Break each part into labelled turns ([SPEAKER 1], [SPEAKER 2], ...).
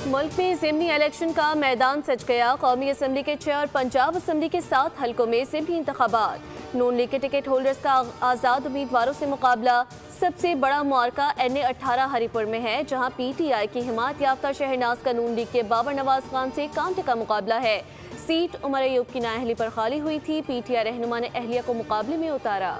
[SPEAKER 1] मुल्क में ज़िमनी इलेक्शन का मैदान सज गया। कौमी असम्बली के 6 और पंजाब असम्बली के 7 हल्कों में ज़िमनी इंतखाबात। नून लीग के टिकट होल्डर्स का आज़ाद उम्मीदवारों से मुकाबला। सबसे बड़ा मुआरका NA18 हरिपुर में है, जहां PTI की हिमायत याफ्ता शहनाज का नून लीग के बाबर नवाज खान से कांटे का मुकाबला है। सीट उमर अयूब की नाअहली पर खाली हुई थी। PTI रहनुमा ने अहलिया को मुकाबले में उतारा।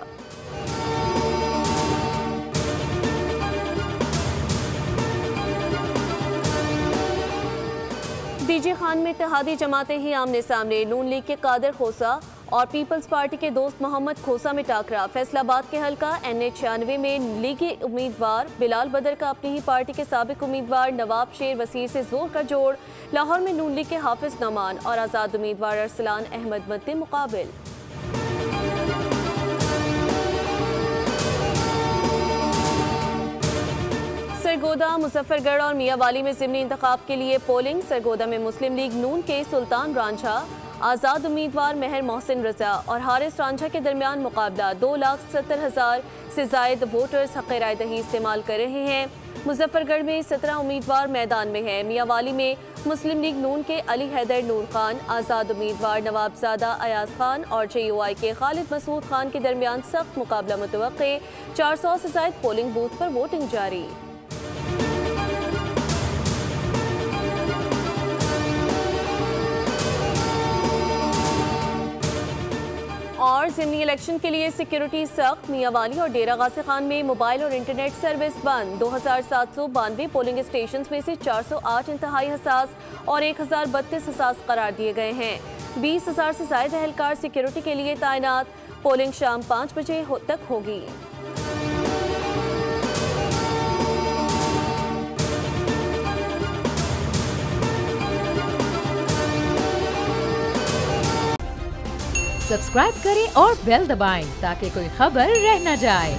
[SPEAKER 1] डीजे खान में इत्तेहादी जमातें ही आमने सामने। नून लीग के कादर खोसा और पीपल्स पार्टी के दोस्त मोहम्मद खोसा में टाकरा। फैसलाबाद के हल्का NA96 में लीगी उम्मीदवार बिलाल बदर का अपनी ही पार्टी के साबिक उम्मीदवार नवाब शेर वसीर से जोर का जोड़। लाहौर में नून लीग के हाफिज नमान और आज़ाद उम्मीदवार अरसलान अहमद मद्दे मुकाबिल। सरगोदा, मुजफ्फरगढ़ और मियावाली में ज़िमनी इंतखाब के लिए पोलिंग। सरगोदा में मुस्लिम लीग नून के सुल्तान रांझा, आज़ाद उम्मीदवार मेहर मोहसिन रजा और हारिस रांझा के दरमियान मुकाबला। 2,70,000 से जायद वोटर्स हक़ राय दही इस्तेमाल कर रहे हैं। मुजफ्फरगढ़ में 17 उम्मीदवार मैदान में हैं। मियावाली में मुस्लिम लीग नून के अली हैदर नूर खान, आज़ाद उम्मीदवार नवाबजादा अयाज खान और JUI के खालिद मसूद खान के दरमियान सख्त मुकाबला मुतवक्के। 400 से जायद पोलिंग बूथ पर वोटिंग जारी। और ज़िमनी इलेक्शन के लिए सिक्योरिटी सख्त। मियावाली और डेरा गाजी खान में मोबाइल और इंटरनेट सर्विस बंद। 2,792 पोलिंग स्टेशन में से 408 इंतहाई हसास और 1,032 हसास करार दिए गए हैं। 20,000 से ज्यादा एहलकार सिक्योरिटी के लिए तैनात। पोलिंग शाम 5 बजे तक होगी।
[SPEAKER 2] सब्सक्राइब करें और बेल दबाएं ताकि कोई खबर रह न जाए।